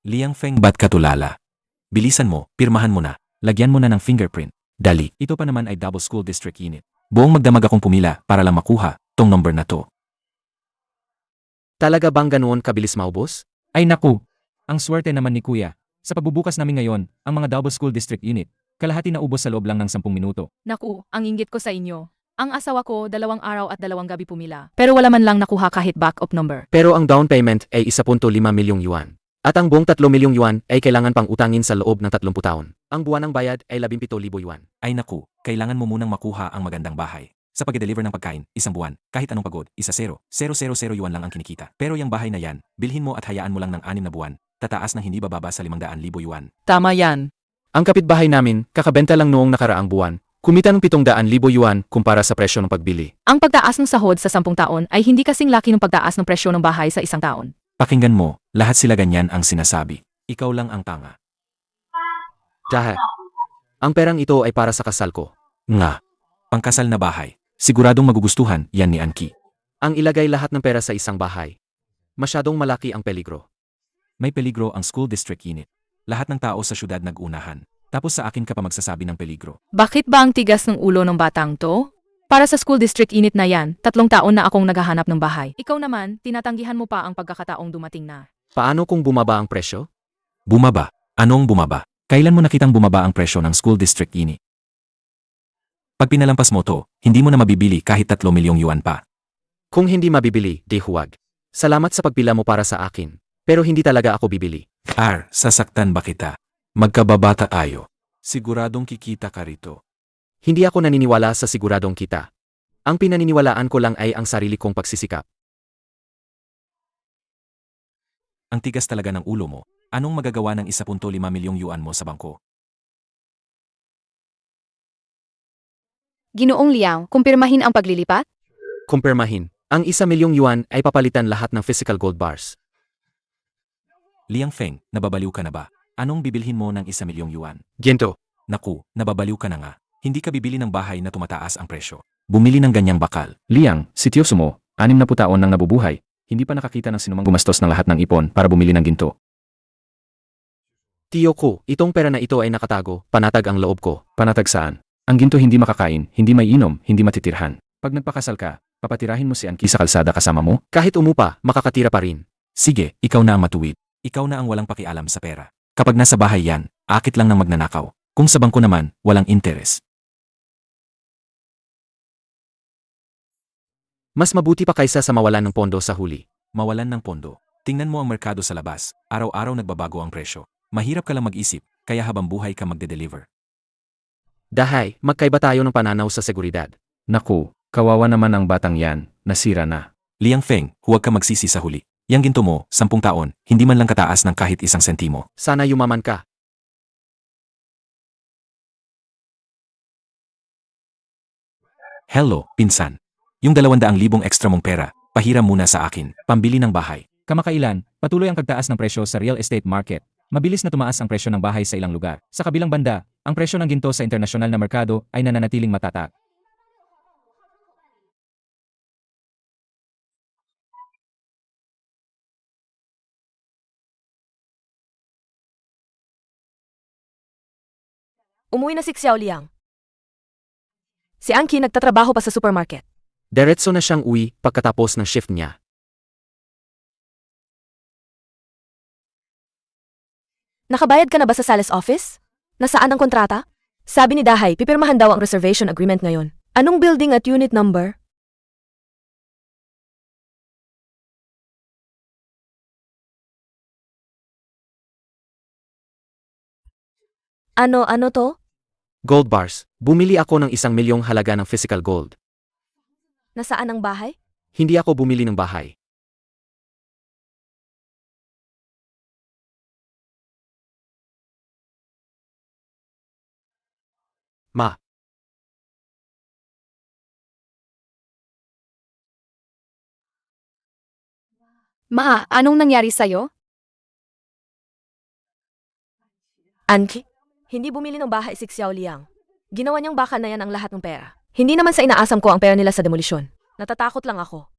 Liang Feng, ba't ka tulala? Bilisan mo, pirmahan mo na. Lagyan mo na ng fingerprint. Dali. Ito pa naman ay double school district unit. Buong magdamag akong pumila para lang makuha tong number na to. Talaga bang ganoon kabilis maubos? Ay naku, ang swerte naman ni Kuya. Sa pagbubukas namin ngayon, ang mga double school district unit, kalahati na ubos sa loob lang ng 10 minuto. Naku, ang inggit ko sa inyo. Ang asawa ko 2 araw at 2 gabi pumila. Pero wala man lang nakuha kahit backup number. Pero ang down payment ay 1.5 milyong yuan. At ang buong 3 milyong yuan ay kailangan pang utangin sa loob ng 30 taon. Ang buwan ng bayad ay 17,000 yuan. Ay naku, kailangan mo munang makuha ang magandang bahay. Sa pag-deliver ng pagkain, 1 buwan, kahit anong pagod, 1,000 yuan lang ang kinikita. Pero yung bahay na yan, bilhin mo at hayaan mo lang ng 6 na buwan, tataas ng hindi bababa sa 500,000 yuan. Tama yan. Ang kapitbahay namin, kakabenta lang noong nakaraang buwan, kumita ng 700,000 yuan kumpara sa presyo ng pagbili. Ang pagtaas ng sahod sa 10 taon ay hindi kasing laki ng pagtaas ng presyo ng bahay sa 1 taon. Pakinggan mo, lahat sila ganyan ang sinasabi. Ikaw lang ang tanga. Dahil, ang perang ito ay para sa kasal ko. Nga, pangkasal na bahay. Siguradong magugustuhan yan ni Anki. Ang ilagay lahat ng pera sa isang bahay. Masyadong malaki ang peligro. May peligro ang school district unit. Lahat ng tao sa syudad nag-unahan. Tapos sa akin ka pa magsasabi ng peligro. Bakit ba ang tigas ng ulo ng batang to? Para sa school district unit na yan, 3 taon na akong naghahanap ng bahay. Ikaw naman, tinatanggihan mo pa ang pagkakataong dumating na. Paano kung bumaba ang presyo? Bumaba? Anong bumaba? Kailan mo nakitang bumaba ang presyo ng school district unit? Pag pinalampas mo to, hindi mo na mabibili kahit 3 milyong yuan pa. Kung hindi mabibili, di huwag. Salamat sa pagpila mo para sa akin. Pero hindi talaga ako bibili. Sasaktan ba kita? Magkababata tayo. Siguradong kikita ka rito. Hindi ako naniniwala sa siguradong kita. Ang pinaniniwalaan ko lang ay ang sarili kong pagsisikap. Ang tigas talaga ng ulo mo. Anong magagawa ng 1.5 milyong yuan mo sa bangko? Ginoong Liang, kumpirmahin ang paglilipat? Kumpirmahin, ang 1 milyong yuan ay papalitan lahat ng physical gold bars. Liang Feng, nababaliw ka na ba? Anong bibilhin mo ng 1 milyong yuan? Ginto, Naku, nababaliw ka na nga. Hindi ka bibili ng bahay na tumataas ang presyo. Bumili ng ganyang bakal. Liang, sityoso mo, 60 taon nang nabubuhay. Hindi pa nakakita ng sinumang gumastos ng lahat ng ipon para bumili ng ginto. tiyo ko, itong pera na ito ay nakatago, panatag ang loob ko. Panatag saan? Ang ginto hindi makakain, hindi may inom, hindi matitirhan. Pag nagpakasal ka, papatirahin mo si Anki sa kalsada kasama mo? Kahit umupa, makakatira pa rin. Sige, ikaw na ang matuwid. Ikaw na ang walang pakialam sa pera. Kapag nasa bahay yan, akit lang ng magnanakaw. Kung sa bangko naman, walang interes. Mas mabuti pa kaysa sa mawalan ng pondo sa huli. Mawalan ng pondo. Tingnan mo ang merkado sa labas. Araw-araw nagbabago ang presyo. Mahirap ka lang mag-isip, kaya habang buhay ka magde-deliver. Dahay, magkaiba tayo ng pananaw sa seguridad. Naku, kawawa naman ang batang yan, nasira na. Liang Feng, huwag ka magsisi sa huli. Yang ginto mo, 10 taon, hindi man lang kataas ng kahit 1 sentimo. Sana yumaman ka. Hello, pinsan. Yung 200,000 extra mong pera, pahiram muna sa akin, pambili ng bahay. Kamakailan, patuloy ang pagtaas ng presyo sa real estate market. Mabilis na tumaas ang presyo ng bahay sa ilang lugar. Sa kabilang banda, ang presyo ng ginto sa internasyonal na merkado ay nananatiling matatak. Umuwi na si Xiao Liang. Si Anki nagtatrabaho pa sa supermarket. Diretso na siyang uwi pagkatapos ng shift niya. Nakabayad ka na ba sa sales office? Nasaan ang kontrata? Sabi ni Dahay, pipirmahan daw ang reservation agreement ngayon. Anong building at unit number? Ano to? Gold bars. Bumili ako ng 1 milyong halaga ng physical gold. Nasaan ang bahay? Hindi ako bumili ng bahay. Ma, Ma, anong nangyari sa'yo? Anki? Hindi bumili ng bahay si Xiao Liang. Ginawa niyang baka na yan ang lahat ng pera. Hindi naman sa inaasam ko ang pera nila sa demolisyon. Natatakot lang ako.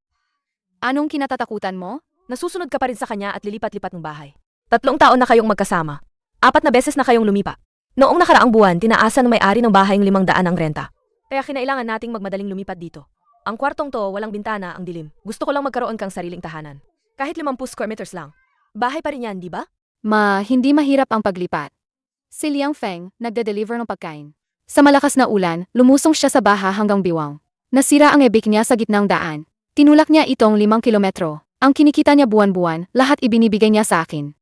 Anong kinatatakutan mo? Nasusunod ka pa rin sa kanya at lilipat-lipat ng bahay. 3 taon na kayong magkasama. 4 na beses na kayong lumipa. Noong nakaraang buwan, tinaasan ng may-ari ng bahay ng 500 ang renta. Kaya kinailangan nating magmadaling lumipat dito. Ang kwartong to, walang bintana, ang dilim. Gusto ko lang magkaroon kang sariling tahanan. Kahit 50 square meters lang. Bahay pa rin yan, di ba? Ma, hindi mahirap ang paglipat. Si Liang Feng, nagde-deliver ng pagkain. Sa malakas na ulan, lumusong siya sa baha hanggang biwang. Nasira ang ebik niya sa gitnang daan. Tinulak niya itong 5 kilometro. Ang kinikita niya buwan-buwan, lahat ibinibigay niya sa akin.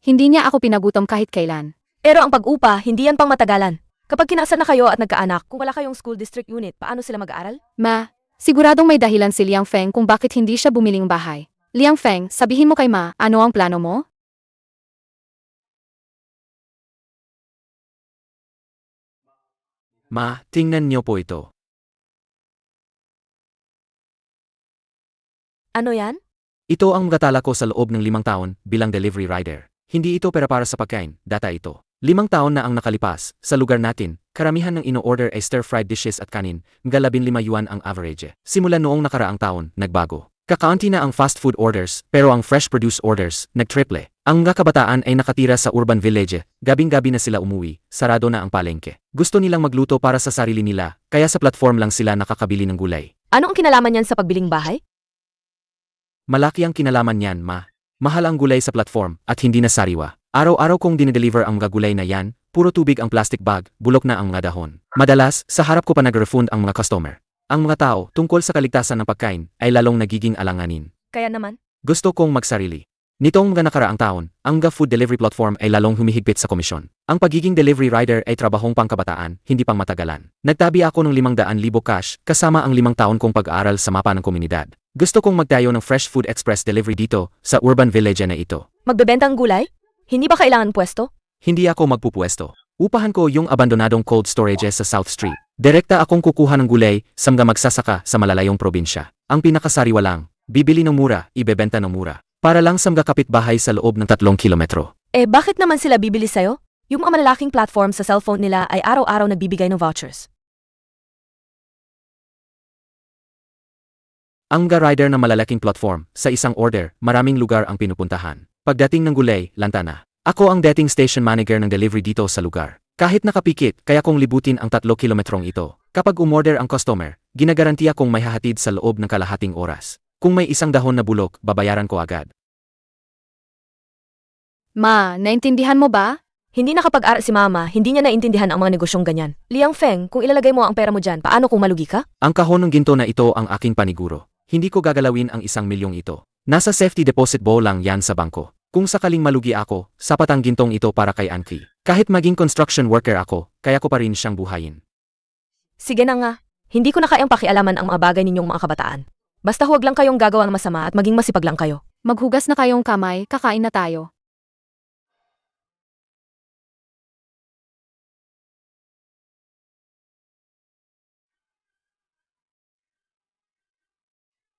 Hindi niya ako pinagutom kahit kailan. Pero ang pag-upa, hindi yan pang matagalan. Kapag kinasal na kayo at nagkaanak, kung wala kayong school district unit, paano sila mag-aaral? Ma, siguradong may dahilan si Liang Feng kung bakit hindi siya bumiling bahay. Liang Feng, sabihin mo kay Ma, ano ang plano mo? Ma, tingnan niyo po ito. Ano yan? Ito ang gatala ko sa loob ng 5 taon bilang delivery rider. Hindi ito para sa pagkain, data ito. 5 taon na ang nakalipas, sa lugar natin, karamihan ng ino-order ay stir-fried dishes at kanin, mga 15 yuan ang average. Simula noong nakaraang taon, nagbago. Kakaunti na ang fast food orders, pero ang fresh produce orders, nagtriple. Ang mga kabataan ay nakatira sa urban village, gabing-gabi na sila umuwi, sarado na ang palengke. Gusto nilang magluto para sa sarili nila, kaya sa platform lang sila nakakabili ng gulay. Ano ang kinalaman niyan sa pagbiling bahay? Malaki ang kinalaman niyan, Ma. Mahal ang gulay sa platform, at hindi na sariwa. Araw-araw kong dinedeliver ang mga gulay na yan, puro tubig ang plastic bag, bulok na ang mga dahon. Madalas, sa harap ko pa nag-refund ang mga customer. Ang mga tao, tungkol sa kaligtasan ng pagkain, ay lalong nagiging alanganin. Kaya naman, Gusto kong magsarili. Nitong mga nakaraang taon, ang mga food delivery platform ay lalong humihigpit sa komisyon. Ang pagiging delivery rider ay trabahong pangkabataan, hindi pang matagalan. Nagtabi ako ng 500,000 cash, kasama ang 5 taon kong pag-aaral sa mapa ng komunidad. Gusto kong magtayo ng fresh food express delivery dito, sa urban village na ito. magbebenta ng gulay? Hindi ba kailangan pwesto? Hindi ako magpupwesto. Upahan ko yung abandonadong cold storage sa South Street. Direkta akong kukuha ng gulay sa mga magsasaka sa malalayong probinsya. Ang pinakasariwa lang, bibili ng mura, ibebenta ng mura. Para lang sa mga kapitbahay sa loob ng 3 kilometro. Bakit naman sila bibili sa'yo? Yung mga malalaking platform sa cellphone nila ay araw-araw nagbibigay ng vouchers. Ang rider na malalaking platform, sa isang order, maraming lugar ang pinupuntahan. Pagdating ng gulay, lanta na. Ako ang dating station manager ng delivery dito sa lugar. Kahit nakapikit, kaya kong libutin ang 3 kilometrong ito. Kapag umorder ang customer, ginagarantiya kong may hahatid sa loob ng kalahating oras. Kung may isang dahon na bulok, babayaran ko agad. Ma, naintindihan mo ba? Hindi nakapag-aral si Mama, hindi niya naintindihan ang mga negosyong ganyan. Liang Feng, kung ilalagay mo ang pera mo dyan, paano kung malugi ka? Ang kahon ng ginto na ito ang aking paniguro. Hindi ko gagalawin ang 1 milyong ito. Nasa safety deposit bowl lang yan sa bangko. Kung sakaling malugi ako, sapat ang gintong ito para kay Anki. Kahit maging construction worker ako, kaya ko pa rin siyang buhayin. Sige na nga, hindi ko na kayang pakialaman ang mga bagay ninyong mga kabataan. Basta huwag lang kayong gagawa ng masama at maging masipag lang kayo. Maghugas na kayong kamay, kakain na tayo.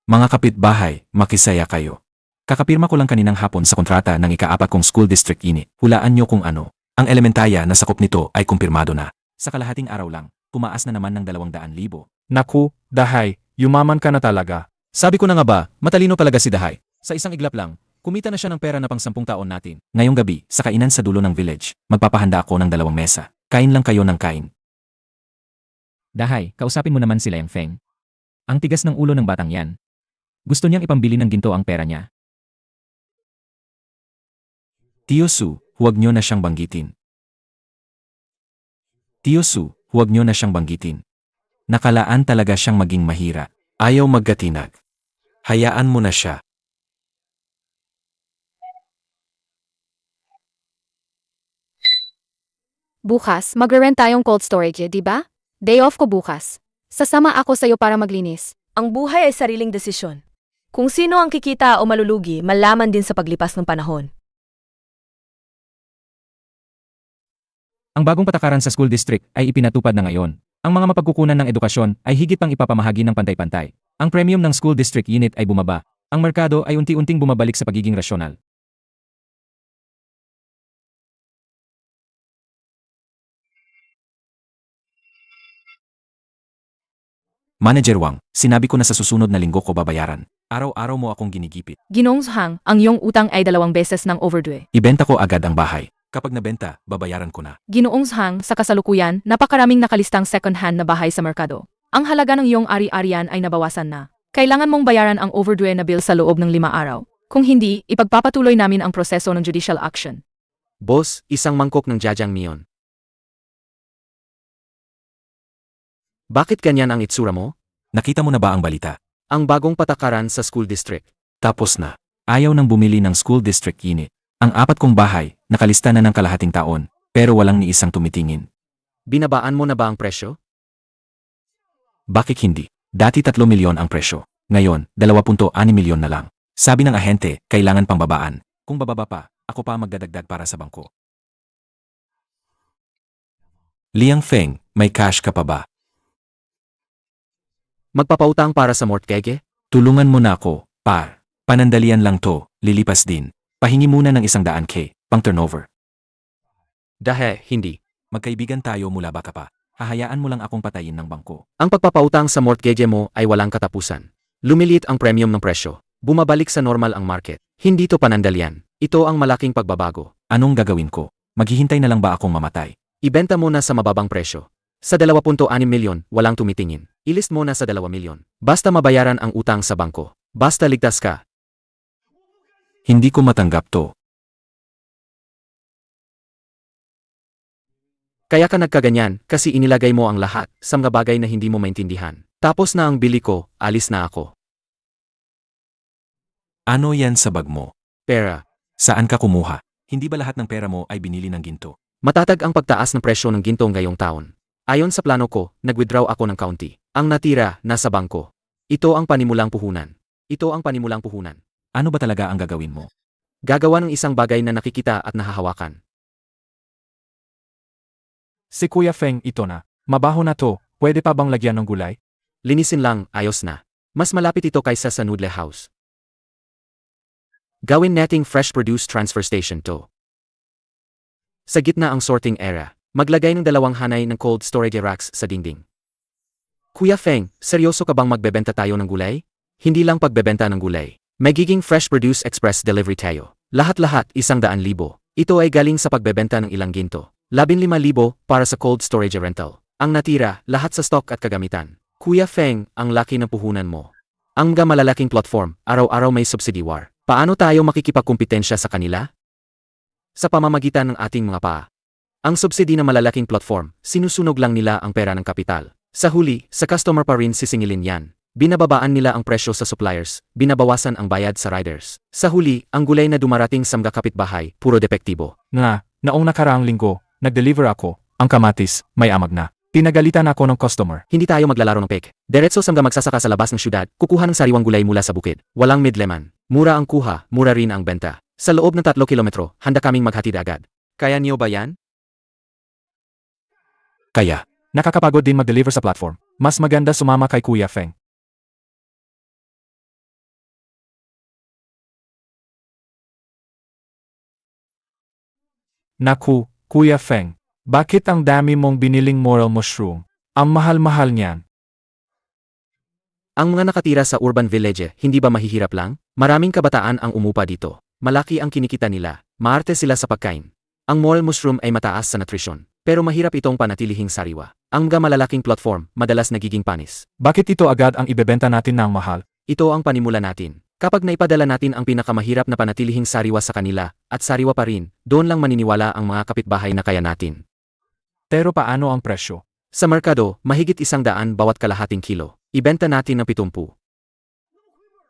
Mga kapitbahay, makisaya kayo. Kakapirma ko lang kaninang hapon sa kontrata ng ika-4 kong school district unit. Hulaan nyo kung ano. Ang elementaya na sakop nito ay kumpirmado na. Sa kalahating araw lang, tumaas na naman ng 200,000. Naku, Dahay, yumaman ka na talaga. Sabi ko na nga ba, matalino talaga si Dahay. Sa isang iglap lang, kumita na siya ng pera na pang 10 taon natin. Ngayong gabi, sa kainan sa dulo ng village, magpapahanda ako ng 2 mesa. Kain lang kayo ng kain. Dahay, kausapin mo naman si Liang Feng. Ang tigas ng ulo ng batang yan. Gusto niyang ipambili ng ginto ang pera niya. Tio Su, huwag nyo na siyang banggitin. Tio Su, huwag nyo na siyang banggitin. Nakalaan talaga siyang maging mahira. Ayaw magkatinag. Hayaan mo na siya. Bukas, magre-rent tayong cold storage, di ba? Day off ko bukas. Sasama ako sa'yo para maglinis. Ang buhay ay sariling desisyon. Kung sino ang kikita o malulugi, malaman din sa paglipas ng panahon. Ang bagong patakaran sa school district ay ipinatupad na ngayon. Ang mga mapagkukunan ng edukasyon ay higit pang ipapamahagi ng pantay-pantay. Ang premium ng school district unit ay bumaba. Ang merkado ay unti-unting bumabalik sa pagiging rasyonal. Manager Wang, sinabi ko na sa susunod na linggo ko babayaran. Araw-araw mo akong ginigipit. Ginoong Hang, ang iyong utang ay 2 beses ng overdue. Ibenta ko agad ang bahay. Kapag nabenta, babayaran ko na. Ginoong Hang, sa kasalukuyan, napakaraming nakalistang second-hand na bahay sa merkado. Ang halaga ng iyong ari-arian ay nabawasan na. Kailangan mong bayaran ang overdue na bill sa loob ng 5 araw. Kung hindi, ipagpapatuloy namin ang proseso ng judicial action. Boss, isang mangkok ng jajangmyeon. Bakit ganyan ang itsura mo? Nakita mo na ba ang balita? Ang bagong patakaran sa school district. Tapos na. Ayaw nang bumili ng school district unit. Ang 4 kong bahay, nakalista na ng kalahating taon, pero walang ni isang tumitingin. Binabaan mo na ba ang presyo? Bakit hindi? Dati 3 milyon ang presyo. Ngayon, 2.6 milyon na lang. Sabi ng ahente, kailangan pang babaan. Kung bababa pa, ako pa magdadagdag para sa bangko. Liang Feng, may cash ka pa ba? Magpapautang para sa mortgage? Tulungan mo na ako, par. Panandalian lang to, lilipas din. Pahingi muna ng 100K, pang turnover. Hindi. Magkaibigan tayo mula baka pa. Hahayaan mo lang akong patayin ng bangko. Ang pagpapautang sa mortgage mo ay walang katapusan. Lumiliit ang premium ng presyo. Bumabalik sa normal ang market. Hindi to panandalian. Ito ang malaking pagbabago. Anong gagawin ko? Maghihintay na lang ba akong mamatay? Ibenta mo na sa mababang presyo. Sa 2.6 milyon, walang tumitingin. Ilist mo na sa 2 milyon. Basta mabayaran ang utang sa bangko. Basta ligtas ka. Hindi ko matanggap to. Kaya ka nagkaganyan kasi inilagay mo ang lahat sa mga bagay na hindi mo maintindihan. Tapos na ang bili ko, alis na ako. Ano yan sa bag mo? Pera. Saan ka kumuha? Hindi ba lahat ng pera mo ay binili ng ginto? Matatag ang pagtaas ng presyo ng ginto ngayong taon. Ayon sa plano ko, nag-withdraw ako ng kaunti. Ang natira, nasa bangko. Ito ang panimulang puhunan. Ito ang panimulang puhunan. Ano ba talaga ang gagawin mo? Gagawa ng isang bagay na nakikita at nahahawakan. Si Kuya Feng ito na. Mabaho na to, pwede pa bang lagyan ng gulay? Linisin lang, ayos na. Mas malapit ito kaysa sa noodle house. Gawin nating fresh produce transfer station to. Sa gitna ang sorting area, maglagay ng 2 hanay ng cold storage racks sa dingding. Kuya Feng, seryoso ka bang magbebenta tayo ng gulay? Hindi lang pagbebenta ng gulay. Magiging fresh produce express delivery tayo. Lahat-lahat 100,000. Ito ay galing sa pagbebenta ng ilang ginto. 15,000 para sa cold storage rental. Ang natira, lahat sa stock at kagamitan. Kuya Feng, ang laki ng puhunan mo. Ang mga malalaking platform, araw-araw may subsidy war. Paano tayo makikipagkumpetensya sa kanila? Sa pamamagitan ng ating mga paa. Ang subsidy na malalaking platform, sinusunog lang nila ang pera ng kapital. Sa huli, sa customer pa rin sisingilin yan. Binababaan nila ang presyo sa suppliers, binabawasan ang bayad sa riders. Sa huli, ang gulay na dumarating sa mga kapitbahay, puro depektibo. Naong nakaraang linggo, nag-deliver ako, ang kamatis, may amag na. Pinagalitan ako ng customer. Hindi tayo maglalaro ng pek. Diretso sa mga magsasaka sa labas ng syudad, kukuha ng sariwang gulay mula sa bukid. Walang middleman. Mura ang kuha, mura rin ang benta. Sa loob ng 3 kilometro, handa kaming maghatid agad. Kaya niyo ba yan? Kaya, Nakakapagod din mag-deliver sa platform. Mas maganda sumama kay Kuya Feng. Naku, Kuya Feng. Bakit ang dami mong biniling moral mushroom? Ang mahal-mahal niyan. Ang mga nakatira sa urban village, hindi ba mahihirap lang? Maraming kabataan ang umupa dito. Malaki ang kinikita nila. Maarte sila sa pagkain. Ang moral mushroom ay mataas sa nutrisyon. Pero mahirap itong panatilihing sariwa. Ang mga malalaking platform, madalas nagiging panis. Bakit ito agad ang ibebenta natin ng mahal? Ito ang panimula natin. Kapag naipadala natin ang pinakamahirap na panatilihing sariwa sa kanila, at sariwa pa rin, doon lang maniniwala ang mga kapitbahay na kaya natin. Pero paano ang presyo? Sa merkado, mahigit 100 bawat kalahating kilo. Ibenta natin ng 70.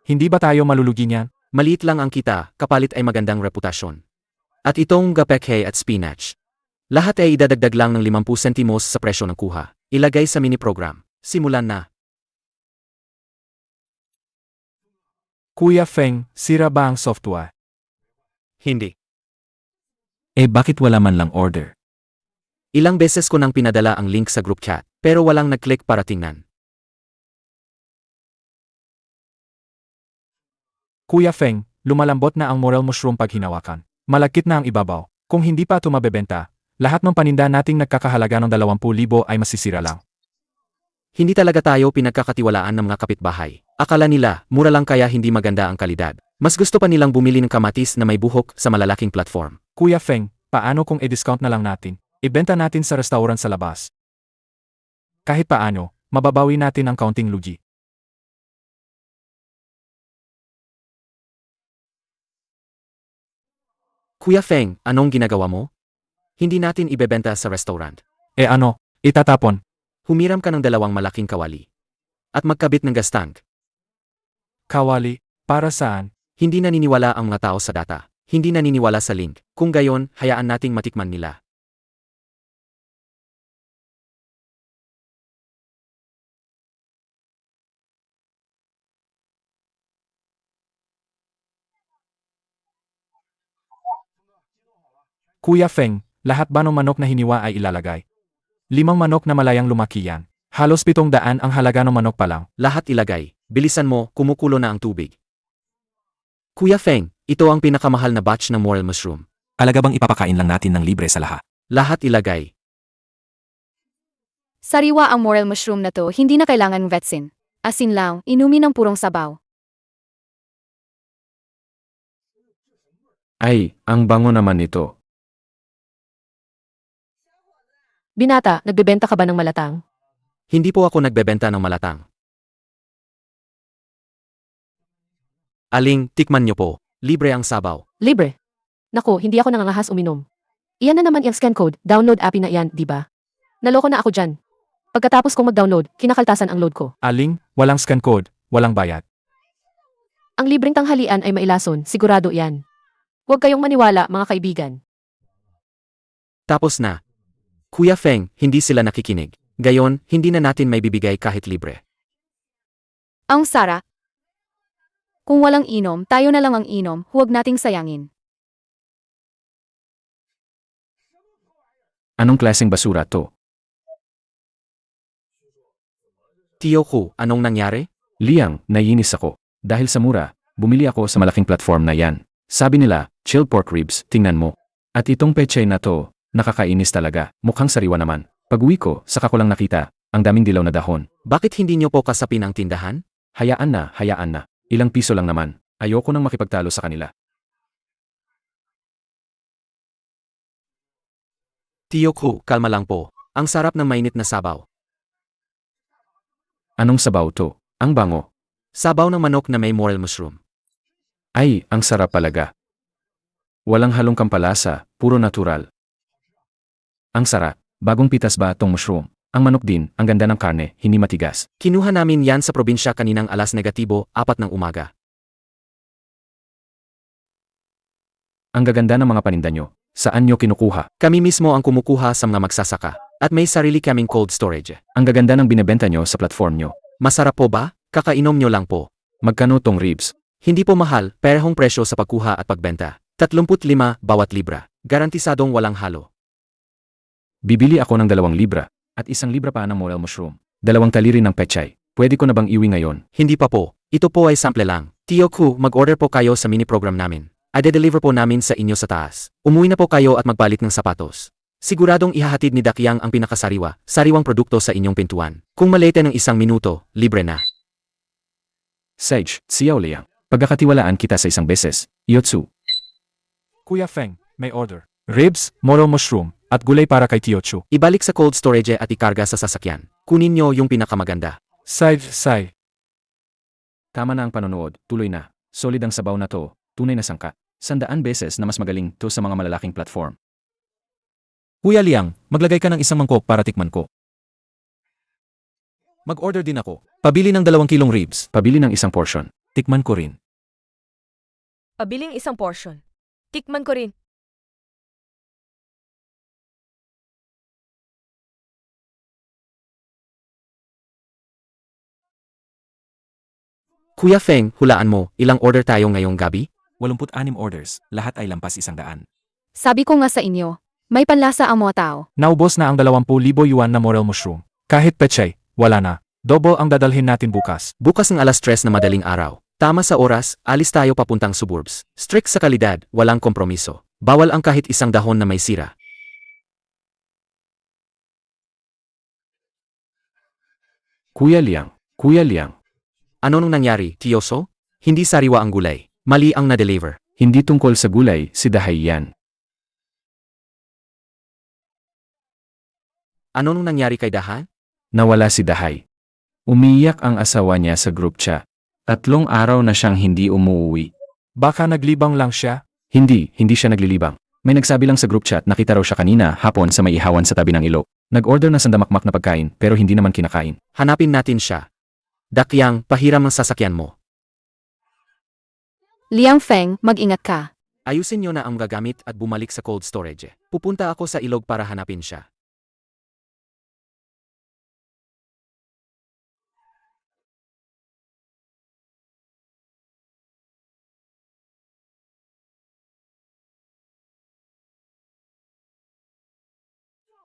Hindi ba tayo malulugi niyan? Maliit lang ang kita, kapalit ay magandang reputasyon. At itong gapekhe at spinach. Lahat ay idadagdag lang ng 50 sentimos sa presyo ng kuha. Ilagay sa mini-program. Simulan na. Kuya Feng, sira ba ang software? Hindi. bakit wala man lang order? Ilang beses ko nang pinadala ang link sa group chat, pero walang nag-click para tingnan. Kuya Feng, lumalambot na ang moral mushroom pag hinawakan. Malakit na ang ibabaw. Kung hindi pa ito mabebenta, lahat ng paninda nating nagkakahalaga ng 20,000 ay masisira lang. Hindi talaga tayo pinagkakatiwalaan ng mga kapitbahay. Akala nila, mura lang kaya hindi maganda ang kalidad. Mas gusto pa nilang bumili ng kamatis na may buhok sa malalaking platform. Kuya Feng, paano kung i-discount na lang natin? Ibenta natin sa restaurant sa labas. Kahit paano, mababawi natin ang kaunting lugi. Kuya Feng, anong ginagawa mo? Hindi natin ibebenta sa restaurant. E ano, itatapon? Humiram ka ng 2 malaking kawali. At magkabit ng gas tank. Kawali, para saan? Hindi naniniwala ang mga tao sa data. Hindi naniniwala sa link. Kung gayon, hayaan nating matikman nila. Kuya Feng, lahat ba ng manok na hiniwa ay ilalagay? 5 manok na malayang lumaki yan. Halos 700 ang halaga ng manok pa lang. Lahat ilagay. Bilisan mo, kumukulo na ang tubig. Kuya Feng, ito ang pinakamahal na batch ng morel mushroom. Alaga bang ipapakain lang natin ng libre sa lahat? Lahat ilagay. Sariwa ang morel mushroom na to, hindi na kailangan vetsin. Asin lang, inumin ng purong sabaw. Ay, ang bango naman nito. Binata, nagbebenta ka ba ng malatang? Hindi po ako nagbebenta ng malatang. Aling, tikman nyo po. Libre ang sabaw. Libre. Naku, hindi ako nangangahas uminom. Iyan na naman yung scan code, download API na iyan, di ba? Naloko na ako dyan. Pagkatapos kong mag-download, kinakaltasan ang load ko. Aling, walang scan code, walang bayad. Ang libreng tanghalian ay mailason, sigurado yan. Huwag kayong maniwala, mga kaibigan. Tapos na. Kuya Feng, hindi sila nakikinig. Gayon, hindi na natin may bibigay kahit libre. Ang sara. Kung walang inom, tayo na lang ang inom, huwag nating sayangin. Anong klaseng basura to? Tiyo ko, anong nangyari? Liang, naiinis ako. Dahil sa mura, bumili ako sa malaking platform na yan. Sabi nila, chilled pork ribs, tingnan mo. At itong pechay na to, nakakainis talaga. Mukhang sariwa naman. Pag-uwi ko, saka ko lang nakita, ang daming dilaw na dahon. Bakit hindi nyo po kasapin ang tindahan? Hayaan na, hayaan na. Ilang piso lang naman. Ayoko nang makipagtalo sa kanila. Tiyo ko, kalma lang po. Ang sarap ng mainit na sabaw. Anong sabaw to? Ang bango. Sabaw ng manok na may morel mushroom. Ay, ang sarap palaga. Walang halong kampalasa, puro natural. Ang sarap. Bagong pitas ba tong mushroom? Ang manok din, ang ganda ng karne, hindi matigas. Kinuha namin yan sa probinsya kaninang 4:00 ng umaga. Ang gaganda ng mga paninda nyo. Saan nyo kinukuha? Kami mismo ang kumukuha sa mga magsasaka. At may sarili kaming cold storage. Ang gaganda ng binebenta nyo sa platform nyo. Masarap po ba? Kakainom nyo lang po. Magkano tong ribs? Hindi po mahal, perehong presyo sa pagkuha at pagbenta. 35 bawat libra. Garantisadong walang halo. Bibili ako ng 2 libra. At 1 libra pa ng morel mushroom. 2 taliri ng pechay. Pwede ko na bang iwi ngayon? Hindi pa po. Ito po ay sample lang. Tiyo ko, mag-order po kayo sa mini program namin. Ade-deliver po namin sa inyo sa taas. Umuwi na po kayo at magpalit ng sapatos. Siguradong ihahatid ni Dakyang ang sariwang produkto sa inyong pintuan. Kung malete ng 1 minuto, libre na. Sage, Xiao Liang. Pagkakatiwalaan kita sa 1 beses. Yotsu. Kuya Feng, may order. Ribs, morel mushroom, at gulay para kay Tiochu. Ibalik sa cold storage at ikarga sa sasakyan. Kunin nyo yung pinakamaganda. Sai. Tama na ang panonood, tuloy na. Solid ang sabaw na to, tunay na sangka. 100 beses na mas magaling to sa mga malalaking platform. Kuya Liang, maglagay ka ng 1 mangkok para tikman ko. Mag-order din ako. Pabili ng 2 kilong ribs. Pabili ng 1 portion. Tikman ko rin. Pabiling 1 portion. Tikman ko rin. Kuya Feng, hulaan mo, ilang order tayo ngayong gabi? 86 orders, lahat ay lampas 100. Sabi ko nga sa inyo, may panlasa ang mga tao. Naubos na ang 20,000 yuan na morel mushroom. Kahit pechay, wala na. Double ang dadalhin natin bukas. Bukas ng 3:00 na madaling araw. Tama sa oras, alis tayo papuntang suburbs. Strict sa kalidad, walang kompromiso. Bawal ang kahit 1 dahon na may sira. Kuya Liang, Ano nung nangyari, Tiyoso? Hindi sariwa ang gulay. Mali ang na-deliver. hindi tungkol sa gulay, si Dahay yan. Ano nung nangyari kay Dahan? Nawala si Dahay. Umiyak ang asawa niya sa group chat. 3 araw na siyang hindi umuwi. Baka naglibang lang siya? Hindi siya naglilibang. May nagsabi lang sa group chat nakita raw siya kanina hapon sa may ihawan sa tabi ng ilog. Nag-order ng sandamakmak na pagkain pero hindi naman kinakain. Hanapin natin siya. Dakyang, pahiram ang sasakyan mo. Liang Feng, mag-ingat ka. Ayusin niyo na ang gagamit at bumalik sa cold storage. Pupunta ako sa ilog para hanapin siya.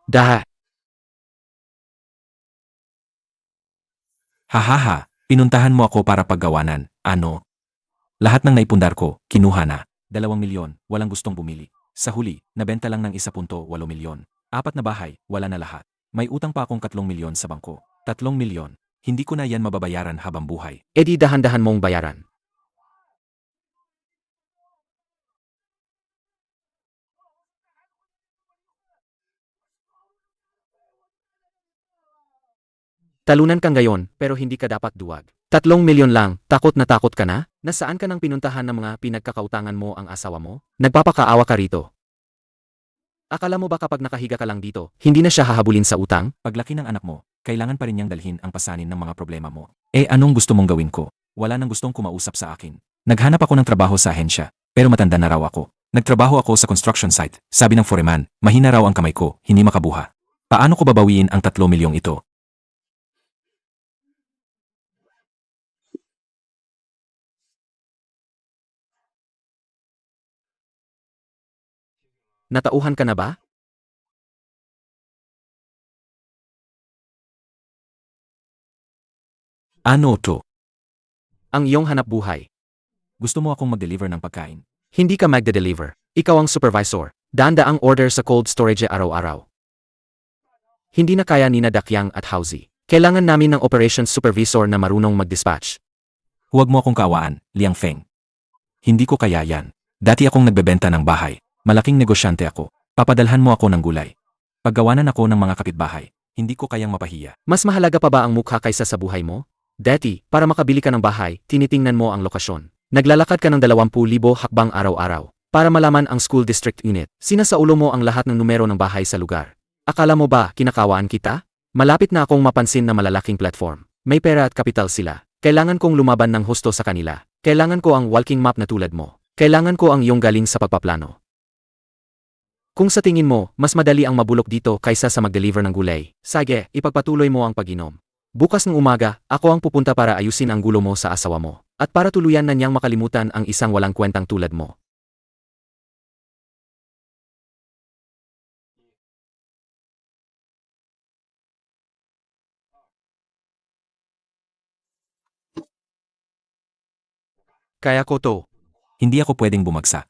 Daha, Hahaha, pinuntahan mo ako para paggawanan, ano? Lahat ng naipundar ko, kinuha na. 2 milyon, walang gustong bumili. Sa huli, nabenta lang ng 1.8 milyon. 4 na bahay, wala na lahat. May utang pa akong 3 milyon sa bangko. 3 milyon. Hindi ko na yan mababayaran habang buhay. edi dahan-dahan mong bayaran. Talunan kang gayon, pero hindi ka dapat duwag. 3 milyon lang, takot na takot ka na? Nasaan ka nang pinuntahan ng mga pinagkakautangan mo ang asawa mo? Nagpapakaawa ka rito. Akala mo ba kapag nakahiga ka lang dito, hindi na siya hahabulin sa utang? Paglaki ng anak mo, kailangan pa rin niyang dalhin ang pasanin ng mga problema mo. Anong gusto mong gawin ko? Wala nang gustong kumausap sa akin. Naghanap ako ng trabaho sa ahensya, pero matanda na raw ako. Nagtrabaho ako sa construction site. Sabi ng foreman, mahina raw ang kamay ko, hindi makabuha. Paano ko babawiin ang 3 milyong ito? Natauhan ka na ba? Ano to? Ang iyong hanap buhay. Gusto mo akong mag-deliver ng pagkain? Hindi ka magde-deliver. Ikaw ang supervisor. Danda ang order sa cold storage araw-araw. Hindi na kaya ni Dakyang at Hauzi. Kailangan namin ng operations supervisor na marunong mag-dispatch. Huwag mo akong kaawaan, Liang Feng. Hindi ko kaya yan. Dati akong nagbebenta ng bahay. Malaking negosyante ako. Papadalhan mo ako ng gulay. Paggawanan ako ng mga kapitbahay. Hindi ko kayang mapahiya. Mas mahalaga pa ba ang mukha kaysa sa buhay mo? Dati, para makabili ka ng bahay, tinitingnan mo ang lokasyon. Naglalakad ka ng 20,000 hakbang araw-araw. Para malaman ang school district unit, sinasaulo mo ang lahat ng numero ng bahay sa lugar. Akala mo ba kinakawaan kita? Malapit na akong mapansin na malalaking platform. May pera at kapital sila. Kailangan kong lumaban ng husto sa kanila. Kailangan ko ang walking map na tulad mo. Kailangan ko ang iyong galing sa pagpaplano. Kung sa tingin mo, mas madali ang mabulok dito kaysa sa mag-deliver ng gulay, sige, ipagpatuloy mo ang pag-inom. Bukas ng umaga, ako ang pupunta para ayusin ang gulo mo sa asawa mo. At para tuluyan na niyang makalimutan ang isang walang kwentang tulad mo. Kaya ko to. Hindi ako pwedeng bumagsak.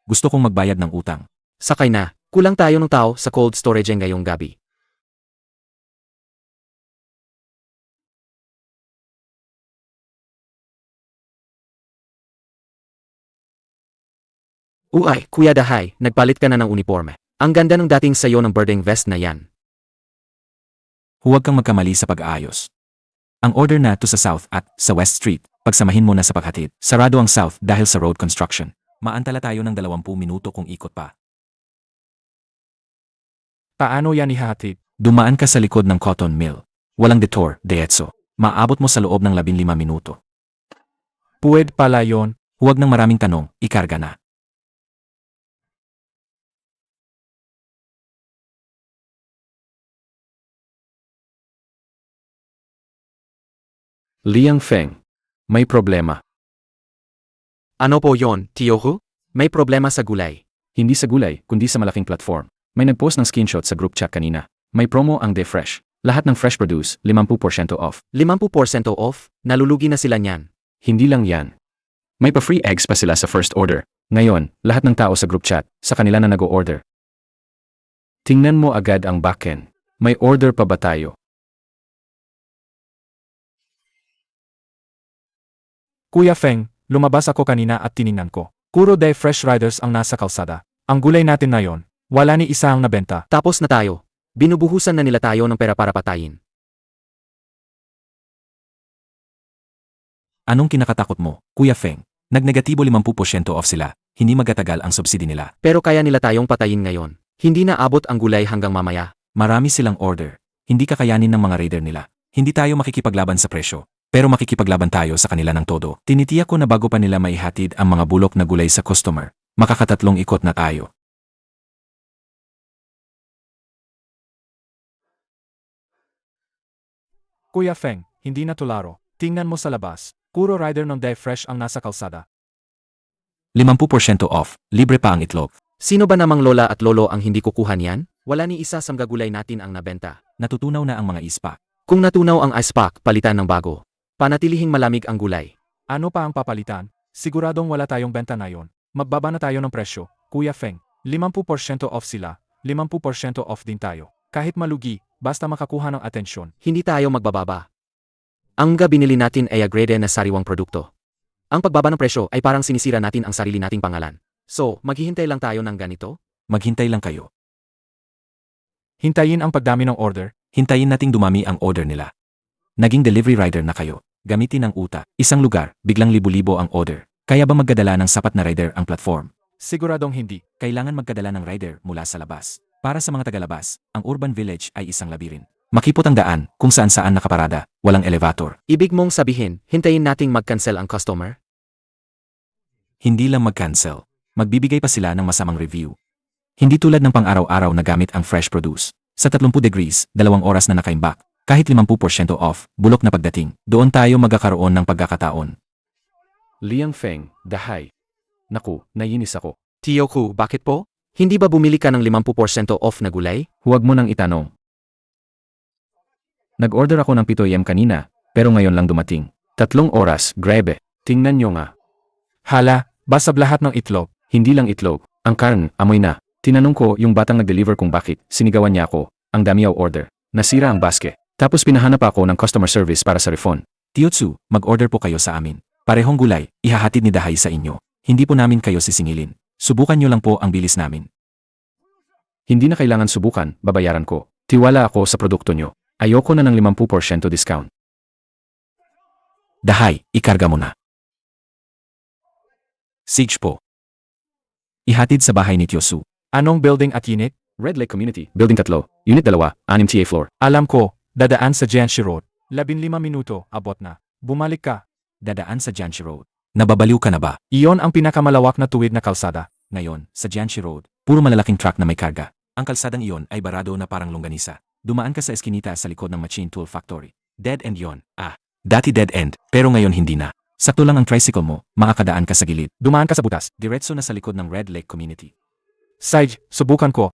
Gusto kong magbayad ng utang. Sakay na, kulang tayo ng tao sa cold storage ngayong gabi. Uy, Kuya Dahay, nagpalit ka na ng uniforme. Ang ganda ng dating sayo ng birding vest na yan. Huwag kang magkamali sa pag-aayos. Ang order na to sa South at sa West Street, pagsamahin mo na sa paghatid. Sarado ang South dahil sa road construction. Maantala tayo ng 20 minuto kung ikot pa. Paano yan ihatid? Dumaan ka sa likod ng cotton mill. Walang detour, diretso. Maabot mo sa loob ng 15 minuto. Puwed pala yon. Huwag ng maraming tanong, ikarga na. Liang Feng, may problema. Ano po yon, Tiyohu? May problema sa gulay. Hindi sa gulay, kundi sa malaking platform. May nagpost ng screenshot sa group chat kanina. May promo ang The Fresh. Lahat ng fresh produce, 50% off. 50% off? Nalulugi na sila niyan. Hindi lang yan. May pa-free eggs pa sila sa first order. Ngayon, lahat ng tao sa group chat, sa kanila na nag-o-order. Tingnan mo agad ang backend. May order pa ba tayo? Kuya Feng, lumabas ako kanina at tiningnan ko. Puro day fresh riders ang nasa kalsada. Ang gulay natin na yon, wala ni isa ang nabenta. Tapos na tayo. Binubuhusan na nila tayo ng pera para patayin. Anong kinakatakot mo, Kuya Feng? Nagnegatibo 50% off sila, hindi magatagal ang subsidy nila. Pero kaya nila tayong patayin ngayon. Hindi na abot ang gulay hanggang mamaya. Marami silang order. Hindi kakayanin ng mga raider nila. Hindi tayo makikipaglaban sa presyo. Pero makikipaglaban tayo sa kanila ng todo. Tinitiyak ko na bago pa nila maihatid ang mga bulok na gulay sa customer, makakatatlong ikot na tayo. Kuya Feng, hindi na tularo. Tingnan mo sa labas. Puro rider ng day fresh ang nasa kalsada. 50% off, libre pa ang itlog. Sino ba namang lola at lolo ang hindi kukuha niyan? Wala ni isa sa mga gulay natin ang nabenta. Natutunaw na ang mga ispa. Kung natunaw ang ice pack, palitan ng bago. Panatilihing malamig ang gulay. Ano pa ang papalitan? Siguradong wala tayong benta na yon. Magbaba na tayo ng presyo. Kuya Feng, 50% off sila. 50% off din tayo. Kahit malugi, basta makakuha ng atensyon. Hindi tayo magbababa. Ang mga binili natin ay grade na sariwang produkto. Ang pagbaba ng presyo ay parang sinisira natin ang sarili nating pangalan. So, maghihintay lang tayo ng ganito? Maghintay lang kayo. Hintayin ang pagdami ng order. Hintayin nating dumami ang order nila. Naging delivery rider na kayo. Gamitin ang utak. Isang lugar, biglang libo-libo ang order. Kaya ba magdadala ng sapat na rider ang platform? Siguradong hindi. Kailangan magdadala ng rider mula sa labas. Para sa mga tagalabas, ang urban village ay isang labirin. Makipot ang daan, kung saan-saan nakaparada, walang elevator. Ibig mong sabihin, hintayin nating mag-cancel ang customer? Hindi lang mag-cancel. Magbibigay pa sila ng masamang review. Hindi tulad ng pang-araw-araw na gamit ang fresh produce. Sa 30 degrees, 2 oras na nakaimbak. Kahit 50% off, bulok na pagdating. Doon tayo magkakaroon ng pagkakataon. Liang Feng, dahay. Naku, nainis ako. Tiyoku, bakit po? Hindi ba bumili ka ng 50% off na gulay? Huwag mo nang itanong. Nag-order ako ng 7 AM kanina, pero ngayon lang dumating. 3 oras, grabe. Tingnan nyo nga. Hala, basab lahat ng itlog. Hindi lang itlog. Ang karn, amoy na. Tinanong ko yung batang nag-deliver kung bakit. Sinigawan niya ako. Ang dami yaw order. Nasira ang basket. Tapos pinahanap ako ng customer service para sa refund. Tiyotsu, mag-order po kayo sa amin. Parehong gulay, ihahatid ni Dahay sa inyo. Hindi po namin kayo sisingilin. Subukan nyo lang po ang bilis namin. Hindi na kailangan subukan, babayaran ko. Tiwala ako sa produkto nyo. Ayoko na ng 50% discount. Dahay, ikarga mo na. Sage po. Ihatid sa bahay ni Tiyotsu. Anong building at unit? Red Lake Community, Building 3, Unit 2, 6 TA floor. Alam ko, dadaan sa Jianxi Road. 15 minuto, abot na. Bumalik ka. Dadaan sa Jianxi Road. Nababaliw ka na ba? Iyon ang pinakamalawak na tuwid na kalsada. Ngayon, sa Jianxi Road, puro malalaking truck na may karga. Ang kalsadang iyon ay barado na parang longganisa. Dumaan ka sa eskinita sa likod ng Machine Tool Factory. Dead end yon. Dati dead end, pero ngayon hindi na. Sakto lang ang tricycle mo, makakadaan ka sa gilid. Dumaan ka sa butas. Diretso na sa likod ng Red Lake Community. Sage, subukan ko.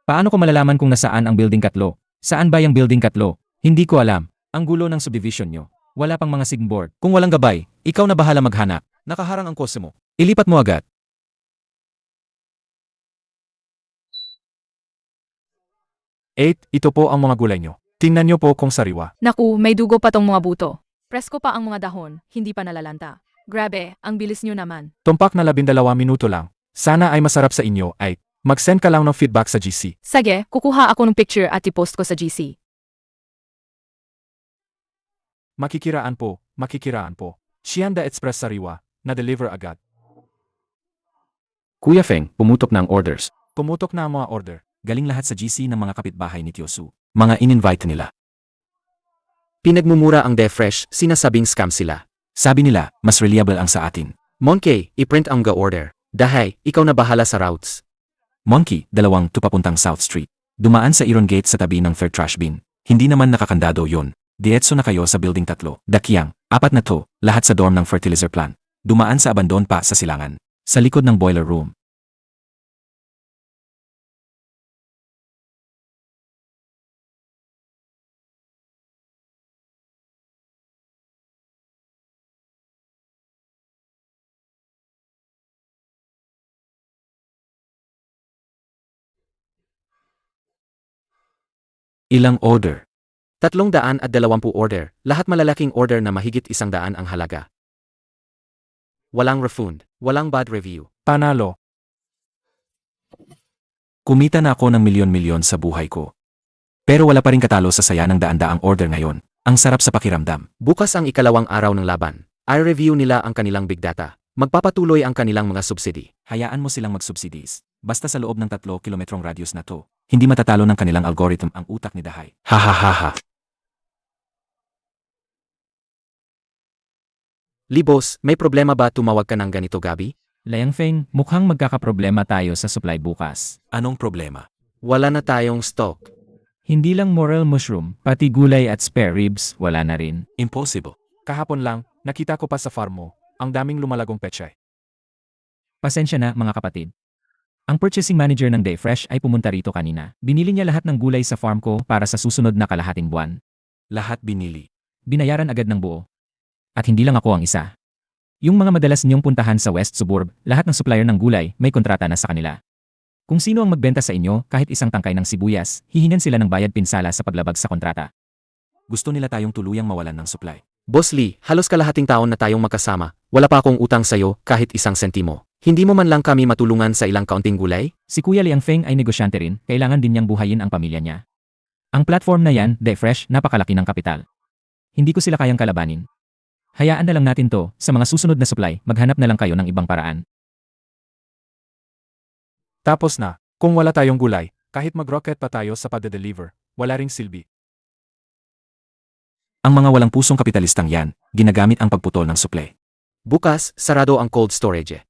Paano ko malalaman kung nasaan ang building 3? Saan ba yung building 3? Hindi ko alam. Ang gulo ng subdivision nyo. Wala pang mga signboard. Kung walang gabay, ikaw na bahala maghanap. Nakaharang ang kose mo. Ilipat mo agad. Ito po ang mga gulay nyo. Tingnan nyo po kung sariwa. Naku, may dugo pa tong mga buto. Presko pa ang mga dahon, hindi pa nalalanta. Grabe, ang bilis nyo naman. Tumpak na 12 minuto lang. Sana ay masarap sa inyo ay mag-send ka lang ng feedback sa GC. Sige, kukuha ako ng picture at i-post ko sa GC. Makikiraan po. Shianda Express sariwa, na-deliver agad. Kuya Feng, pumutok na ang orders. Pumutok na ang mga order. Galing lahat sa GC ng mga kapitbahay ni Tiyotsu. Mga in-invite nila. Pinagmumura ang DeFresh, sinasabing scam sila. Sabi nila, mas reliable ang sa atin. Monkey, i-print ang order. Dahay, ikaw na bahala sa routes. Monkey, 2 papuntang South Street. Dumaan sa Iron Gate sa tabi ng third trash bin. Hindi naman nakakandado yon. Diretso na kayo sa building 3. Dakyang, 4 na to, lahat sa dorm ng fertilizer plant. Dumaan sa abandon pa sa silangan. Sa likod ng boiler room. Ilang order? 320 order, lahat malalaking order na mahigit 100 ang halaga. Walang refund, walang bad review. Panalo. Kumita na ako ng milyon-milyon sa buhay ko. Pero wala pa rin katalo sa saya ng daan-daang order ngayon. Ang sarap sa pakiramdam. Bukas ang ikalawang araw ng laban. I-review nila ang kanilang big data. Magpapatuloy ang kanilang mga subsidy. Hayaan mo silang mag-subsidies. Basta sa loob ng 3 kilometrong radius na to, hindi matatalo ng kanilang algorithm ang utak ni Dahay. Ha ha ha ha. Libos, may problema ba tumawag ka ng ganito gabi? Liang Feng, mukhang magkakaproblema tayo sa supply bukas. Anong problema? Wala na tayong stock. Hindi lang morel mushroom, pati gulay at spare ribs, wala na rin. Impossible. Kahapon lang, nakita ko pa sa farm mo, ang daming lumalagong pechay. Pasensya na mga kapatid. Ang purchasing manager ng Dayfresh ay pumunta rito kanina. Binili niya lahat ng gulay sa farm ko para sa susunod na kalahating buwan. Lahat binili. Binayaran agad ng buo. At hindi lang ako ang isa. Yung mga madalas niyong puntahan sa West Suburb, lahat ng supplier ng gulay may kontrata na sa kanila. Kung sino ang magbenta sa inyo kahit isang tangkay ng sibuyas, hihingan sila ng bayad pinsala sa paglabag sa kontrata. Gusto nila tayong tuluyang mawalan ng supply. Boss Lee, halos kalahating taon na tayong magkasama. Wala pa akong utang sa'yo kahit isang sentimo. Hindi mo man lang kami matulungan sa ilang kaunting gulay? Si Kuya Liang Feng ay negosyante rin, kailangan din niyang buhayin ang pamilya niya. Ang platform na yan, Dayfresh, napakalaki ng kapital. Hindi ko sila kayang kalabanin. Hayaan na lang natin to, sa mga susunod na supply, maghanap na lang kayo ng ibang paraan. Tapos na, kung wala tayong gulay, kahit mag-rocket pa tayo sa pagde-deliver, wala ring silbi. Ang mga walang pusong kapitalistang yan, ginagamit ang pagputol ng supply. Bukas, sarado ang cold storage.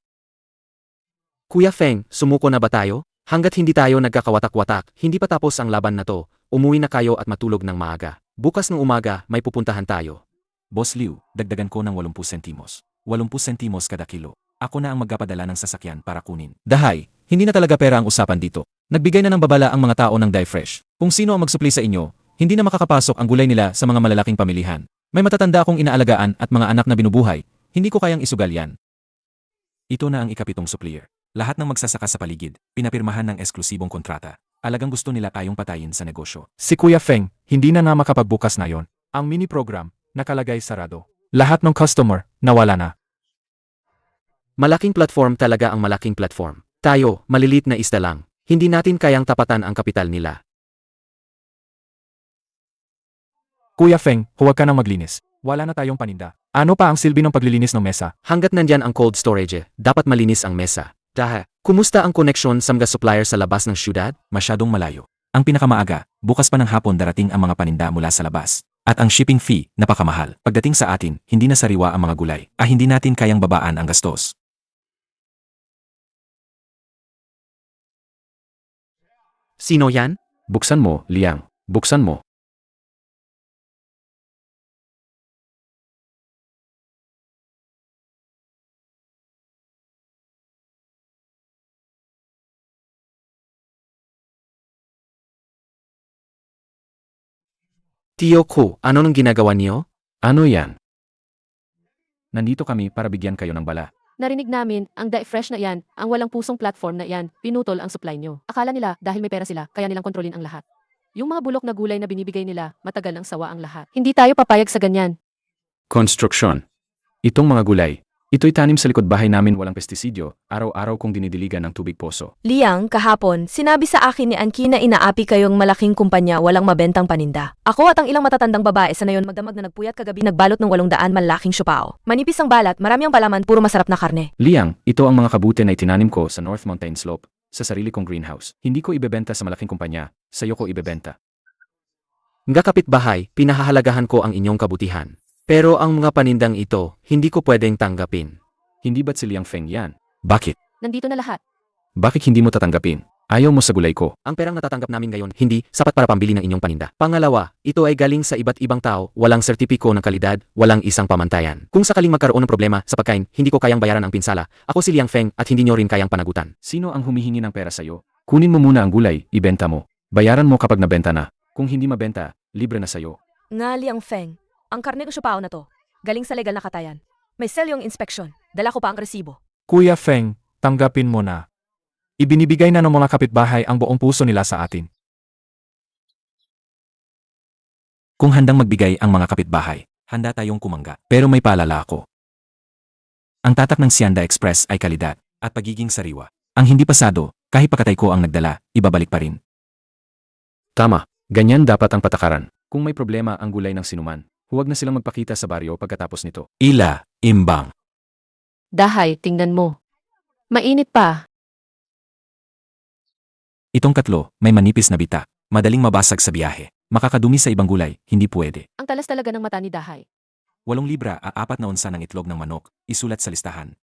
Kuya Feng, sumuko na ba tayo? Hanggat hindi tayo nagkakawatak-watak, hindi pa tapos ang laban na to, umuwi na kayo at matulog ng maaga. Bukas ng umaga, may pupuntahan tayo. Boss Liu, dagdagan ko ng 80 sentimos. 80 sentimos kada kilo. Ako na ang magpapadala ng sasakyan para kunin. Dahay, hindi na talaga pera ang usapan dito. Nagbigay na ng babala ang mga tao ng Dayfresh. Kung sino ang mag-supply sa inyo, hindi na makakapasok ang gulay nila sa mga malalaking pamilihan. May matatanda akong inaalagaan at mga anak na binubuhay. Hindi ko kayang isugal yan. Ito na ang ikapitong supplier. Lahat ng magsasaka sa paligid, pinapirmahan ng eksklusibong kontrata. Alagang gusto nila tayong patayin sa negosyo. Si Kuya Feng, hindi na makapagbukas na yon. Ang mini program, nakalagay sarado. Lahat ng customer, nawala na. Malaking platform talaga ang malaking platform. Tayo, malilit na isda lang. Hindi natin kayang tapatan ang kapital nila. Kuya Feng, huwag ka nang maglinis. Wala na tayong paninda. Ano pa ang silbi ng paglilinis ng mesa? Hanggat nandyan ang cold storage, dapat malinis ang mesa. Kumusta ang koneksyon sa mga supplier sa labas ng syudad? Masyadong malayo. Ang pinakamaaga, bukas pa ng hapon darating ang mga paninda mula sa labas. At ang shipping fee, napakamahal. Pagdating sa atin, hindi na sariwa ang mga gulay. Hindi natin kayang babaan ang gastos. Sino yan? Buksan mo, Liang. Buksan mo. Tio Ko, ano nang ginagawa niyo? Ano yan? Nandito kami para bigyan kayo ng bala. Narinig namin, ang Dayfresh na yan, ang walang pusong platform na yan, pinutol ang supply nyo. Akala nila, dahil may pera sila, kaya nilang kontrolin ang lahat. Yung mga bulok na gulay na binibigay nila, matagal nang sawa ang lahat. Hindi tayo papayag sa ganyan. Construction. Itong mga gulay. Ito'y tanim sa likod bahay namin walang pestisidyo, araw-araw kong dinidiligan ng tubig poso. Liang, kahapon, sinabi sa akin ni Anki na inaapi kayong malaking kumpanya walang mabentang paninda. Ako at ang ilang matatandang babae sa nayon magdamag na nagpuyat kagabi nagbalot ng 800 malaking siopao. Manipis ang balat, marami ang palaman, puro masarap na karne. Liang, ito ang mga kabute na itinanim ko sa North Mountain Slope, sa sarili kong greenhouse. Hindi ko ibebenta sa malaking kumpanya, sa'yo ko ibebenta. Nga kapitbahay, pinahahalagahan ko ang inyong kabutihan. Pero ang mga panindang ito, hindi ko pwedeng tanggapin. Hindi ba't si Liang Feng yan? Bakit? Nandito na lahat. Bakit hindi mo tatanggapin? Ayaw mo sa gulay ko. Ang perang natatanggap namin ngayon, hindi sapat para pambili ng inyong paninda. Pangalawa, ito ay galing sa iba't ibang tao, walang sertipiko ng kalidad, walang isang pamantayan. Kung sakaling magkaroon ng problema sa pagkain, hindi ko kayang bayaran ang pinsala. Ako si Liang Feng at hindi nyo rin kayang panagutan. Sino ang humihingi ng pera sa'yo? Kunin mo muna ang gulay, ibenta mo. Bayaran mo kapag nabenta na. Kung hindi mabenta, libre na sa'yo. Nga Liang Feng, ang karne ko siopao na to, galing sa legal na katayan. May sell yung inspection, dala ko pa ang resibo. Kuya Feng, tanggapin mo na. Ibinibigay na ng mga kapitbahay ang buong puso nila sa atin. Kung handang magbigay ang mga kapitbahay, handa tayong kumangga. Pero may paalala ako. Ang tatak ng Sianda Express ay kalidad at pagiging sariwa. Ang hindi pasado, kahit pakatay ko ang nagdala, ibabalik pa rin. Tama, ganyan dapat ang patakaran. Kung may problema ang gulay ng sinuman, huwag na silang magpakita sa baryo pagkatapos nito. Ila, imbang. Dahay, tingnan mo. Mainit pa. Itong katlo, may manipis na bita. Madaling mabasag sa biyahe. Makakadumi sa ibang gulay, hindi pwede. Ang talas talaga ng mata ni Dahay. 8 libra at 4 na onsa ng itlog ng manok, isulat sa listahan.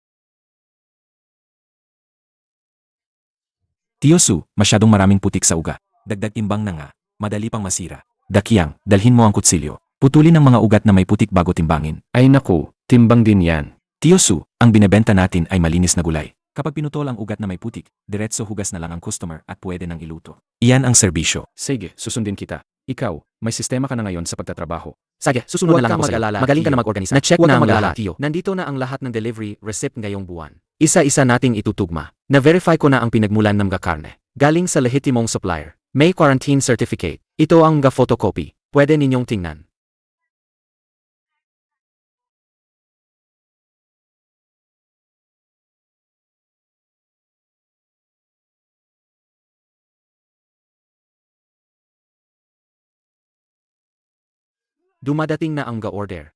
Tio Su, masyadong maraming putik sa ugat. Dagdag timbang na nga, madali pang masira. Dakiang, dalhin mo ang kutsilyo. Putulin ang mga ugat na may putik bago timbangin. Ay naku, timbang din yan. Tio Su, ang binebenta natin ay malinis na gulay. Kapag pinutol ang ugat na may putik, diretso hugas na lang ang customer at pwede nang iluto. Iyan ang serbisyo. Sige, susundin kita. Ikaw, may sistema ka na ngayon sa pagtatrabaho. Sige, susunod Huwag na lang kang ako sa'yo. mag-alala, Magaling ka Tio. na mag-organisa. Na-check Huwag na kang ang mag-alala, lahat. Tio. Nandito na ang lahat ng delivery receipt ngayong buwan. Isa-isa nating itutugma. Na-verify ko na ang pinagmulan ng karne. Galing sa lehitimong supplier. May quarantine certificate. Ito ang photocopy. Pwede ninyong tingnan. Dumadating na ang order.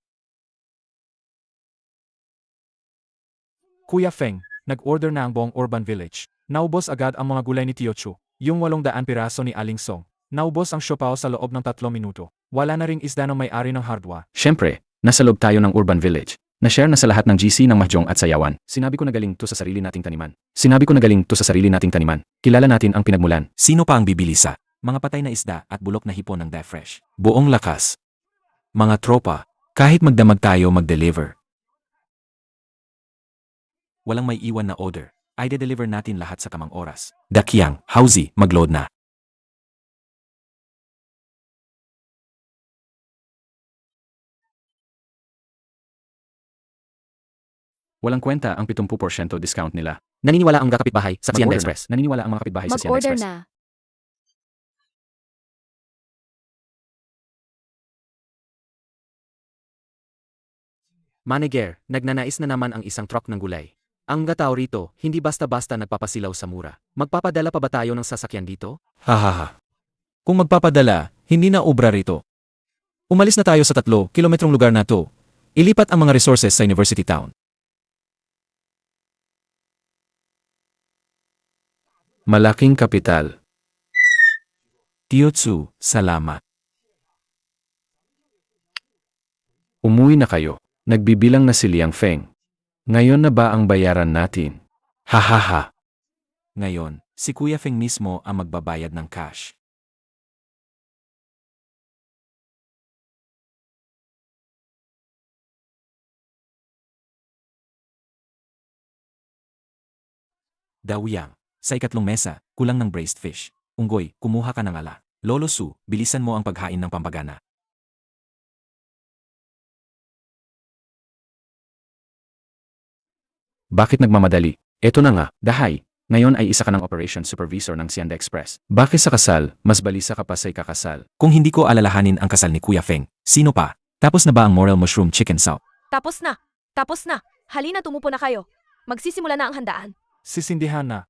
Kuya Feng, nag-order na ang buong Urban Village. Naubos agad ang mga gulay ni Tio Chu. Yung 800 piraso ni Aling Song. Naubos ang siopaw sa loob ng 3 minuto. Wala na ring isda ng may-ari ng hardwa. Siyempre, nasa loob tayo ng Urban Village. Na-share na sa lahat ng GC ng Mahjong at Sayawan. Sinabi ko na galing to sa sarili nating taniman. Kilala natin ang pinagmulan. Sino pa ang bibili sa mga patay na isda at bulok na hipon ng fresh? Buong lakas. Mga tropa, kahit magdamag tayo mag-deliver. Walang may iwan na order. Ay de-deliver natin lahat sa kamang oras. Dakiang, Hauzi, mag-load na. Walang kwenta ang 70% discount nila. Naniniwala ang mga kapitbahay sa Sianda Mag-order na. Express. Naniniwala ang mga kapitbahay sa Sianda Mag-order Express. na. Manager, nagnanais na naman ang isang truck ng gulay. Ang mga tao rito, hindi basta-basta nagpapasilaw sa mura. Magpapadala pa ba tayo ng sasakyan dito? Hahaha. Kung magpapadala, hindi na obra rito. Umalis na tayo sa 3 kilometrong lugar na to. Ilipat ang mga resources sa University Town. Malaking kapital. Tio Tsu, salamat. Umuwi na kayo. Nagbibilang na si Liang Feng. Ngayon na ba ang bayaran natin? Hahaha. Ngayon, si Kuya Feng mismo ang magbabayad ng cash. Dawiyang, sa ikatlong mesa, kulang ng braised fish. Unggoy, kumuha ka ng ala. Lolo Su, bilisan mo ang paghain ng pampagana. Bakit nagmamadali? Eto na nga, Dahay. Ngayon ay isa ka ng operation supervisor ng Sianda Express. Bakit sa kasal, mas balisa ka pa sa ikakasal? Kung hindi ko alalahanin ang kasal ni Kuya Feng, sino pa? Tapos na ba ang Morel Mushroom Chicken Soup? Tapos na! Tapos na! Halina, tumupo na kayo. Magsisimula na ang handaan. Sisindihan na.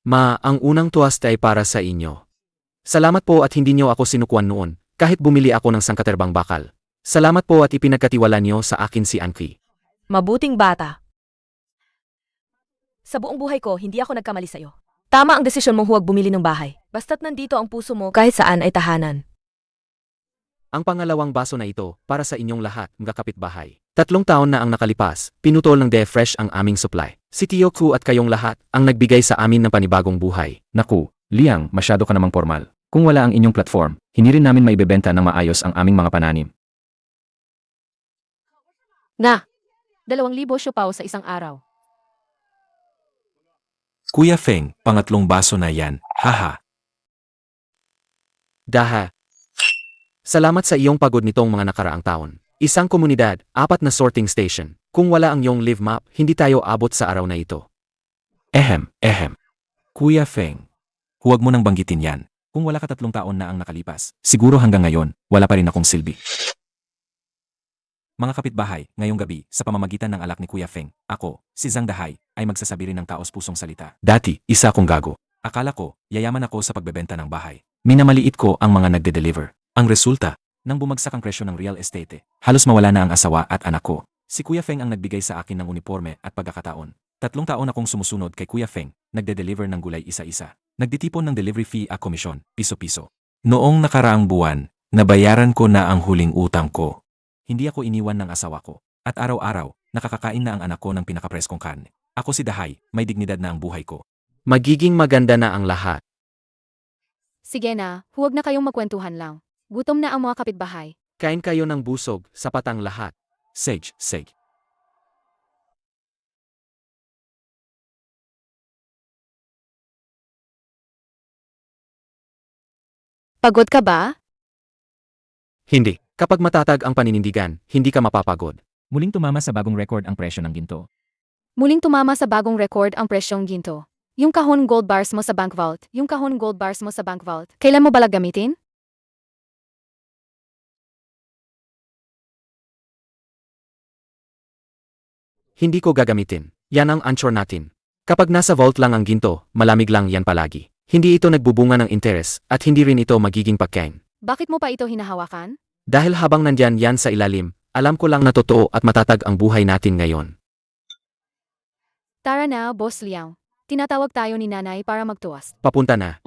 Ma, ang unang tuwasta ay para sa inyo. Salamat po at hindi niyo ako sinukuan noon, kahit bumili ako ng sangkaterbang bakal. Salamat po at ipinagkatiwala niyo sa akin si Anki. Mabuting bata. Sa buong buhay ko, hindi ako nagkamali sa'yo. Tama ang desisyon mong huwag bumili ng bahay. Basta't nandito ang puso mo, kahit saan ay tahanan. Ang pangalawang baso na ito, para sa inyong lahat, mga kapitbahay. 3 taon na ang nakalipas, pinutol ng DeFresh ang aming supply. Si Tio Ku at kayong lahat, ang nagbigay sa amin ng panibagong buhay. Naku, Liang, masyado ka namang formal. Kung wala ang inyong platform, hindi rin namin maibebenta ng maayos ang aming mga pananim. Na, 2,000 siopaw sa isang araw. Kuya Feng, pangatlong baso na yan, haha. Daha. Salamat sa iyong pagod nitong mga nakaraang taon. Isang komunidad, 4 na sorting station. Kung wala ang iyong live map, hindi tayo abot sa araw na ito. Ehem. Kuya Feng, huwag mo nang banggitin yan. Kung wala ka 3 taon na ang nakalipas, siguro hanggang ngayon, wala pa rin akong silbi. Mga kapitbahay, ngayong gabi, sa pamamagitan ng alak ni Kuya Feng, ako, si Zhang Dahai, ay magsasabi rin ng taos-pusong salita. Dati, isa akong gago. Akala ko, yayaman ako sa pagbebenta ng bahay. Minamaliit ko ang mga nagde-deliver. Ang resulta, nang bumagsak ang presyo ng real estate, halos mawala na ang asawa at anak ko. Si Kuya Feng ang nagbigay sa akin ng uniforme at pagkakataon. 3 taon akong sumusunod kay Kuya Feng, nagde-deliver ng gulay isa-isa. Nagtitipon ng delivery fee at komisyon, piso-piso. Noong nakaraang buwan, nabayaran ko na ang huling utang ko. Hindi ako iniwan ng asawa ko. At araw-araw, nakakakain na ang anak ko ng pinakapreskong karne. Ako si Dahai, may dignidad na ang buhay ko. Magiging maganda na ang lahat. Sige na, huwag na kayong magkwentuhan lang. Gutom na ang mga kapitbahay. Kain kayo ng busog, sapat ang lahat. Sage. Pagod ka ba? Hindi. Kapag matatag ang paninindigan, hindi ka mapapagod. Muling tumama sa bagong record ang presyo ng ginto. Muling tumama sa bagong record ang presyong ginto. Yung kahon gold bars mo sa bank vault. Kailan mo balag gamitin? Hindi ko gagamitin. Yan ang answer natin. Kapag nasa vault lang ang ginto, malamig lang yan palagi. Hindi ito nagbubunga ng interes at hindi rin ito magiging pagkain. Bakit mo pa ito hinahawakan? Dahil habang nandyan yan sa ilalim, alam ko lang na totoo at matatag ang buhay natin ngayon. Tara na, Boss Liang. Tinatawag tayo ni nanay para magtuwas. Papunta na.